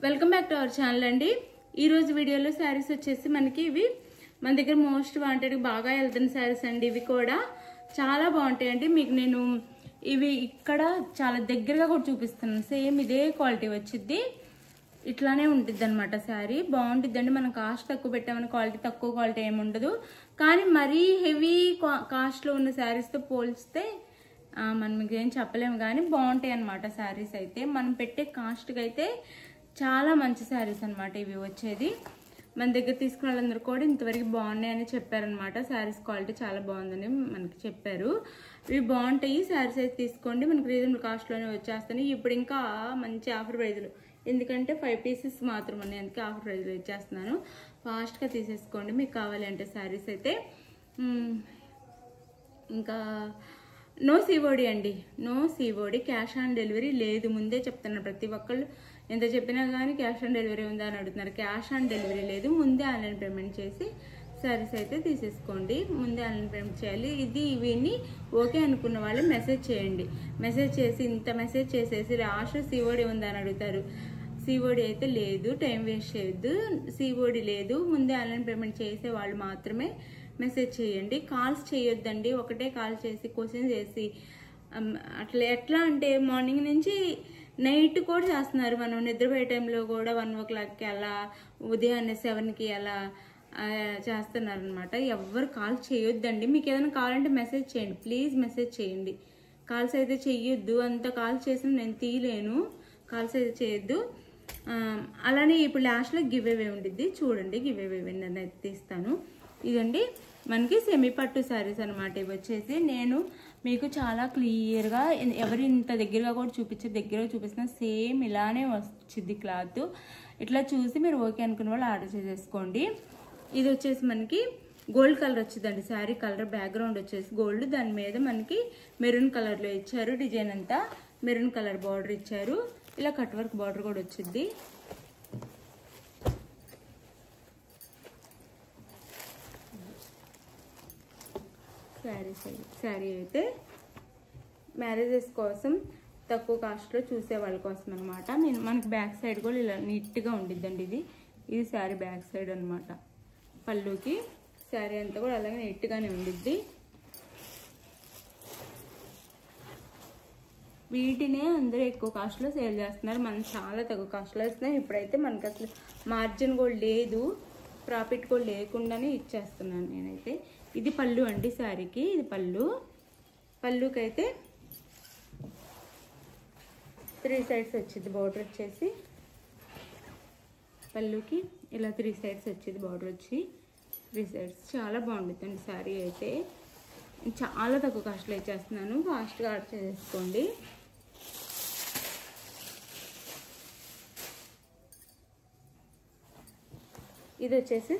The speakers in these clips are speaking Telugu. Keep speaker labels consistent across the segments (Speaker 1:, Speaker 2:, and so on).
Speaker 1: Welcome back to our channel అండి. ఈ రోజు వీడియోలో శారీస్ వచ్చేసి మనకి ఇవి మన దగ్గర మోస్ట్ వాంటెడ్ బాగా వెళ్తున్న శారీస్ అండి. ఇవి కూడా చాలా బాగుంటాయండి. మీకు నేను ఇవి ఇక్కడ చాలా దగ్గరగా కూడా చూపిస్తున్నాను. సేమ్ ఇదే క్వాలిటీ వచ్చింది, ఇట్లానే ఉంటుంది అనమాట. శారీ బాగుంటుందండి. మనం కాస్ట్ తక్కువ పెట్టామని క్వాలిటీ తక్కువ క్వాలిటీ ఏమి ఉండదు. కానీ మరీ హెవీ కాస్ట్లో ఉన్న శారీస్తో పోల్చితే మనం మీకు ఏం చెప్పలేము, కానీ బాగుంటాయి అనమాట శారీస్ అయితే. మనం పెట్టే కాస్ట్కి అయితే చాలా మంచి శారీస్ అనమాట ఇవి వచ్చేది. మన దగ్గర తీసుకున్న వాళ్ళందరూ కూడా ఇంతవరకు బాగున్నాయని చెప్పారనమాట. శారీస్ క్వాలిటీ చాలా బాగుందని మనకి చెప్పారు. ఇవి బాగుంటాయి శారీస్ అయితే తీసుకోండి. మనకి రీజనబుల్ కాస్ట్లోనే వచ్చేస్తాయి. ఇప్పుడు ఇంకా మంచి ఆఫర్ ప్రైజులు, ఎందుకంటే 5 పీసెస్ మాత్రం ఉన్నాయి, అందుకే ఆఫర్ ప్రైజులు ఇచ్చేస్తున్నాను. ఫాస్ట్గా తీసేసుకోండి మీకు కావాలి అంటే శారీస్ అయితే. ఇంకా నో సిఓడి అండి, no COD, cash on delivery లేదు. ముందే చెప్తున్నాను, ప్రతి ఒక్కళ్ళు ఎంత చెప్పినా కానీ క్యాష్ ఆన్ డెలివరీ ఉందా అని అడుగుతున్నారు. క్యాష్ ఆన్ డెలివరీ లేదు. ముందే ఆన్లైన్ పేమెంట్ చేసి శారీస్ అయితే తీసేసుకోండి. ముందే ఆన్లైన్ పేమెంట్ చేయాలి. ఇవన్నీ ఓకే అనుకున్న వాళ్ళు మెసేజ్ చేయండి. మెసేజ్ చేసి ఇంత మెసేజ్ చేసేసి లాస్ట్ సిఓడి ఉందా అని అడుగుతారు. సిఓడి అయితే లేదు, టైం వేస్ట్ చేయొద్దు. సిఓడి లేదు, ముందే ఆన్లైన్ పేమెంట్ చేసే వాళ్ళు మాత్రమే మెసేజ్ చేయండి. కాల్స్ చేయొద్దండి. ఒకటే కాల్ చేసి క్వశ్చన్ చేసి అట్లా ఎట్లా అంటే మార్నింగ్ నుంచి నైట్ కూడా చేస్తున్నారు. మనం నిద్రపోయే టైంలో కూడా 1 o'clockకి అలా, ఉదయాన్నే 7కి అలా చేస్తున్నారు అనమాట. ఎవ్వరు కాల్ చేయొద్దండి. మీకు ఏదైనా కావాలంటే మెసేజ్ చేయండి, ప్లీజ్ మెసేజ్ చేయండి. కాల్స్ అయితే చెయ్యొద్దు. అంత కాల్ చేసిన నేను తీయలేను. కాల్స్ అయితే చేయొద్దు. అలానే ఇప్పుడు లాస్ట్లో గివ్ అవే ఉండిద్ది, చూడండి. గివ్ అవే విన్నర్ అయితే తీస్తాను. ఇదండి మనకి సెమీ పట్టు శారీస్ అనమాట. ఇవి వచ్చేసి నేను మీకు చాలా క్లియర్గా, ఎవరు ఇంత దగ్గరగా కూడా దగ్గరగా చూపిస్తున్నా సేమ్ ఇలానే వచ్చింది క్లాత్. ఇట్లా చూసి మీరు ఓకే అనుకున్న వాళ్ళు ఆర్డర్ చేసేసుకోండి. ఇది వచ్చేసి మనకి గోల్డ్ కలర్ వచ్చిందండి. శారీ కలర్ బ్యాక్గ్రౌండ్ వచ్చేసి గోల్డ్, దాని మీద మనకి మెరూన్ కలర్లో ఇచ్చారు. డిజైన్ అంతా మెరూన్ కలర్ బార్డర్ ఇచ్చారు. ఇలా కట్ వర్క్ బార్డర్ కూడా వచ్చింది. శారీ అయితే మ్యారేజెస్ కోసం తక్కువ కాస్ట్లో చూసే వాళ్ళ కోసం అనమాట. మనకి బ్యాక్ సైడ్ కూడా ఇలా నీట్గా ఉండిద్దండి. ఇది శారీ బ్యాక్ సైడ్ అనమాట. పళ్ళుకి శారీ అంతా కూడా అలాగే నీట్గానే ఉండిద్ది. వీటినే అందరూ ఎక్కువ కాస్ట్లో సేల్ చేస్తున్నారు. మనం చాలా తక్కువ కాస్ట్లో ఇస్తున్నాం. ఇప్పుడైతే మనకి అసలు మార్జిన్ కూడా లేదు, ప్రాఫిట్ కూడా లేకుండానే ఇచ్చేస్తున్నాను నేనైతే. ఇది పళ్ళు అండి శారీకి. ఇది పళ్ళుకి అయితే 3 sides వచ్చింది బార్డర్ వచ్చేసి. పళ్ళుకి ఇలా 3 sides వచ్చింది బార్డర్ వచ్చి. 3 sides చాలా బాగుంటుందండి శారీ అయితే. చాలా తక్కువ కాస్ట్లో ఇచ్చేస్తున్నాను. ఫాస్ట్గా ఆర్డర్ చేసుకోండి. ఇది వచ్చేసి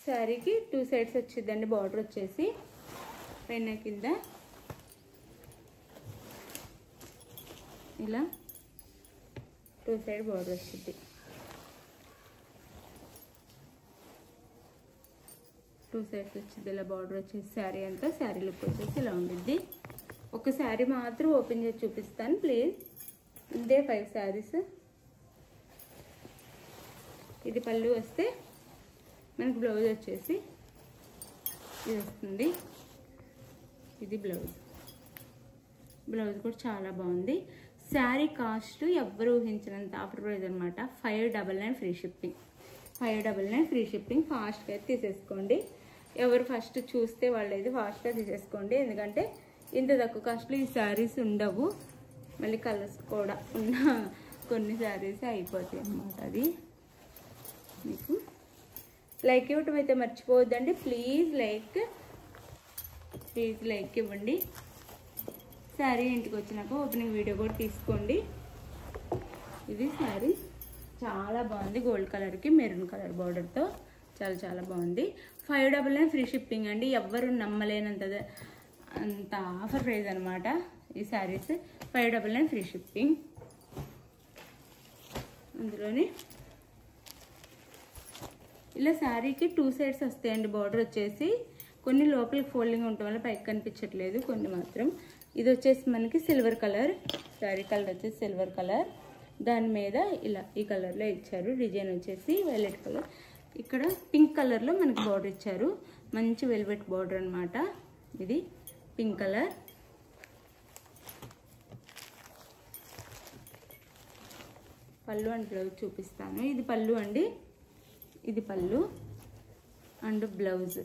Speaker 1: శారీకి 2 sides వచ్చిందండి బార్డర్ వచ్చేసి. పైన కింద ఇలా 2 side బార్డర్ వచ్చింది. 2 sides వచ్చింది ఇలా బార్డర్ వచ్చేసి. శారీ అంతా శారీ లుక్ వచ్చేసి ఇలా ఉండిద్ది. ఒక శారీ మాత్రం ఓపెన్ చేసి చూపిస్తాను ప్లీజ్. ఇదే 5 sarees. ఇది పళ్ళు వస్తే మనకి బ్లౌజ్ వచ్చేసి ఇది వస్తుంది. ఇది బ్లౌజ్ కూడా చాలా బాగుంది. శారీ కాస్ట్ ఎవ్వరు ఊహించినంత ఆఫర్ ప్రైస్ అనమాట. 599 ఫ్రీ షిప్పింగ్. 599 free shipping. ఫాస్ట్గా తీసేసుకోండి. ఎవరు ఫస్ట్ చూస్తే వాళ్ళు అయితే ఫాస్ట్గా తీసేసుకోండి. ఎందుకంటే ఇంత తక్కువ కాస్ట్లో ఈ శారీస్ ఉండవు. మళ్ళీ కలర్స్ కూడా ఉన్న కొన్ని శారీస్ అయిపోతాయి అన్నమాట. అది మీకు లైక్ ఇవ్వటం అయితే మర్చిపోవద్దండి. ప్లీజ్ లైక్ ఇవ్వండి. శారీ ఇంటికి వచ్చినాక ఓపెనింగ్ వీడియో కూడా తీసుకోండి. ఇది శారీ చాలా బాగుంది. గోల్డ్ కలర్కి మెరూన్ కలర్ బార్డర్తో చాలా బాగుంది. 599 ఫ్రీ షిప్పింగ్ అండి. ఎవ్వరు నమ్మలేనంత ఆఫర్ ప్రైస్ అనమాట ఈ శారీస్. 599 free shipping. అందులోనే ఇలా శారీకి 2 sides వస్తాయండి బార్డర్ వచ్చేసి. కొన్ని లోపలికి ఫోల్డింగ్ ఉండటం వల్ల పైకి కనిపించట్లేదు, కొన్ని మాత్రం. ఇది వచ్చేసి మనకి సిల్వర్ కలర్. శారీ కలర్ వచ్చేసి సిల్వర్ కలర్, దాని మీద ఇలా ఈ కలర్లో ఇచ్చారు. డిజైన్ వచ్చేసి వైలెట్ కలర్, ఇక్కడ పింక్ కలర్లో మనకి బార్డర్ ఇచ్చారు. మంచి వెల్వెట్ బార్డర్ అనమాట. ఇది పింక్ కలర్. పళ్ళు అండ్ బ్లౌజ్ చూపిస్తాను. ఇది పళ్ళు అండి, ఇది పళ్ళు అండ్ బ్లౌజ్.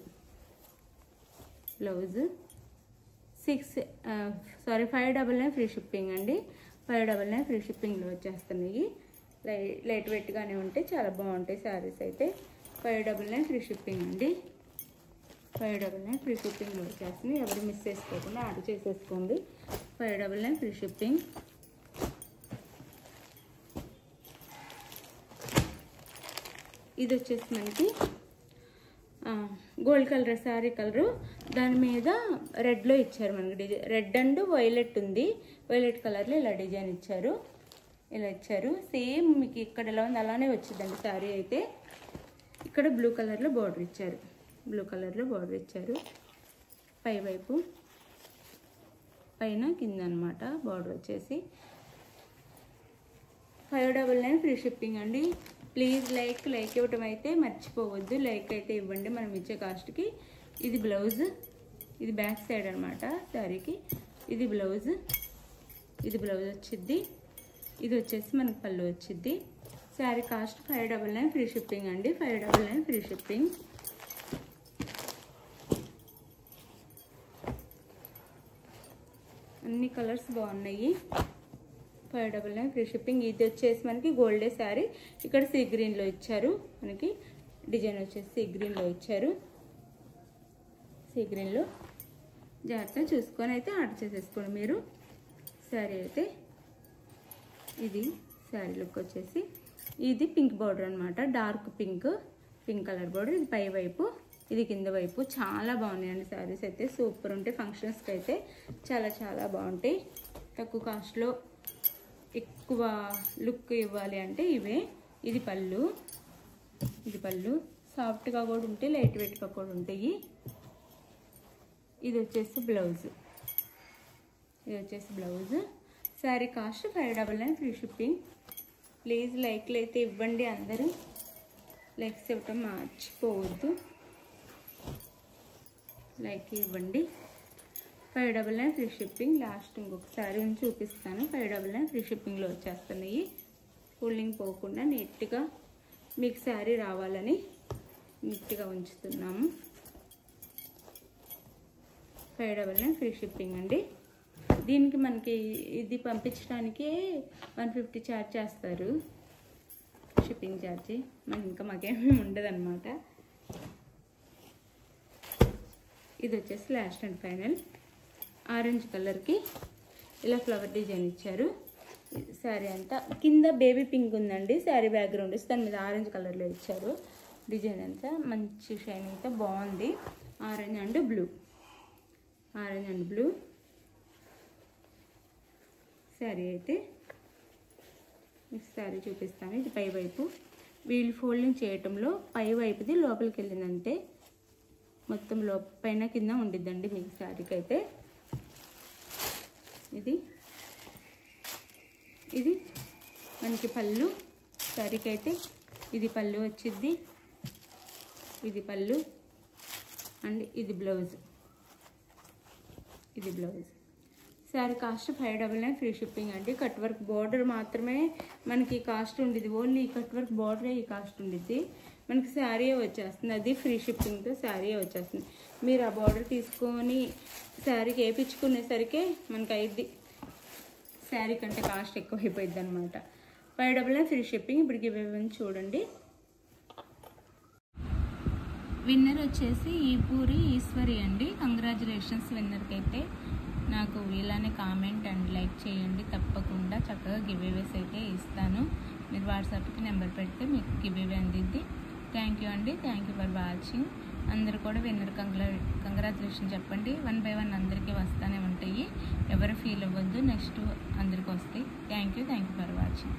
Speaker 1: 599 ఫ్రీ షిప్పింగ్ అండి. 599 ఫ్రీ షిప్పింగ్లో వచ్చేస్తున్నాయి. లైట్ వెయిట్గానే ఉంటాయి, చాలా బాగుంటాయి శారీస్ అయితే. 599 ఫ్రీ షిప్పింగ్ అండి. 599 ఫ్రీ షిప్పింగ్లో వచ్చేస్తున్నాయి. ఎవరు మిస్ చేసుకోకుండా ఆర్డర్ చేసేసుకోండి. 599 ఫ్రీ షిప్పింగ్. ఇది వచ్చేసి మనకి గోల్డ్ కలర్ శారీ కలరు, దాని మీద రెడ్లో ఇచ్చారు మనకి డిజైన్. రెడ్ అండ్ వైలెట్ ఉంది, వైలెట్ కలర్లో ఇలా డిజైన్ ఇచ్చారు. ఇలా ఇచ్చారు సేమ్ మీకు ఇక్కడ ఎలా ఉంది అలానే వచ్చిందండి శారీ అయితే. ఇక్కడ బ్లూ కలర్లో బార్డర్ ఇచ్చారు, బ్లూ కలర్లో బార్డర్ ఇచ్చారు. పైవైపు పైన కింద అనమాట బార్డర్ వచ్చేసి. 599 ఫ్రీ షిప్పింగ్ అండి. ప్లీజ్ లైక్ ఇవ్వటం అయితే మర్చిపోవద్దు. లైక్ అయితే ఇవ్వండి మనం ఇచ్చే కాస్ట్కి. ఇది బ్లౌజ్, ఇది బ్యాక్ సైడ్ అనమాట శారీకి. ఇది బ్లౌజ్ వచ్చిద్ది. ఇది వచ్చేసి మనకి పళ్ళు వచ్చిద్ది. శారీ కాస్ట్ 599 ఫ్రీ షిప్పింగ్ అండి. 599 ఫ్రీ షిప్పింగ్. అన్ని కలర్స్ బాగున్నాయి. 599 ఫ్రీ షిప్పింగ్. ఇది వచ్చేసి మనకి గోల్డే శారీ. ఇక్కడ సీ గ్రీన్లో ఇచ్చారు మనకి. డిజైన్ వచ్చేసి సీ గ్రీన్లో ఇచ్చారు. సీ గ్రీన్లో జాగ్రత్తగా చూసుకొని అయితే ఆర్డర్ చేసేసుకోండి మీరు. శారీ అయితే ఇది శారీ లుక్ వచ్చేసి. ఇది పింక్ బార్డర్ అనమాట, డార్క్ పింక్ కలర్ బార్డర్. ఇది పై వైపు, ఇది కింద వైపు. చాలా బాగున్నాయండి శారీస్ అయితే, సూపర్ ఉంటాయి. ఫంక్షన్స్కి అయితే చాలా చాలా బాగుంటాయి. తక్కువ కాస్ట్లో ఎక్కువ లుక్ ఇవ్వాలి అంటే ఇవే. ఇది పళ్ళు, సాఫ్ట్గా కూడా ఉంటాయి, లైట్ వెయిట్గా కూడా ఉంటాయి. ఇది వచ్చేసి blouse. Sari cost 599 free shipping. Please లైక్లు అయితే ఇవ్వండి అందరూ. లైక్స్ ఇవ్వటం మర్చిపోవద్దు, లైక్ ఇవ్వండి. 599 ఫ్రీ షిప్పింగ్. లాస్ట్ ఇంకొకసారి చూపిస్తాను. 599 ఫ్రీ షిప్పింగ్లో వచ్చేస్తున్నాయి. ఫుల్లింగ్ పోకుండా నీట్గా మీకు శారీ రావాలని నీట్గా ఉంచుతున్నాము. 599 ఫ్రీ షిప్పింగ్ అండి. దీనికి మనకి ఇది పంపించడానికి 150 ఛార్జ్ చేస్తారు, షిప్పింగ్ ఛార్జీ. మాకేమీ ఉండదు అనమాట. ఇది వచ్చేసి లాస్ట్ అండ్ ఫైనల్. ఆరెంజ్ కలర్కి ఇలా ఫ్లవర్ డిజైన్ ఇచ్చారు. శారీ అంతా కింద బేబీ పింక్ ఉందండి శారీ బ్యాక్గ్రౌండ్. దాని మీద ఆరెంజ్ కలర్లో ఇచ్చారు. డిజైన్ అంతా మంచి షైనింగ్తో బాగుంది. ఆరెంజ్ అండ్ బ్లూ శారీ అయితే. శారీ చూపిస్తాను. ఇది పై వైపు వీల్ ఫోల్డింగ్ చేయటంలో పై వైపుది లోపలికి వెళ్ళిందంటే మొత్తం పైన కింద ఉండిద్దండి మీకు శారీకి అయితే. ఇది మనకి పళ్ళు శారీకి అయితే. ఇది పళ్ళు వచ్చిద్ది, ఇది పళ్ళు అండ్ ఇది blouse. Sari cost 599 free shipping అండి. కట్ వర్క్ బార్డర్ మాత్రమే మనకి కాస్ట్ ఉండిద్ది. ఓన్లీ ఈ కట్ వర్క్ బార్డరే ఈ కాస్ట్ ఉండిద్ది. మనకి శారీ వచ్చేస్తుంది, అది ఫ్రీ షిప్పింగ్తో శారీ వచ్చేస్తుంది. మీరు ఆ బార్డర్ తీసుకొని శారీకి వేయించుకునేసరికి మనకి అయింది, శారీ కంటే కాస్ట్ ఎక్కువ అయిపోయింది అనమాట. 599 ఫ్రీ షిప్పింగ్. ఇప్పటికి ఇవ్వండి చూడండి. విన్నర్ వచ్చేసి ఈపూరి ఈశ్వరి అండి. కంగ్రాచులేషన్స్ విన్నర్కి అయితే. నాకు ఇలానే కామెంట్ అండ్ లైక్ చేయండి తప్పకుండా. చక్కగా గివ్అవేస్ అయితే ఇస్తాను. మీరు వాట్సాప్కి నెంబర్ పెడితే మీకు గివ్అవే అందిద్ది. థ్యాంక్ యూ అండి. Thank you for watching. అందరూ కూడా విన్నర్ కంగ్రాచులేషన్ చెప్పండి. 1 by 1 అందరికీ వస్తూనే ఉంటాయి, ఎవరు ఫీల్ అవ్వద్దు. నెక్స్ట్ అందరికీ వస్తాయి. Thank you for watching.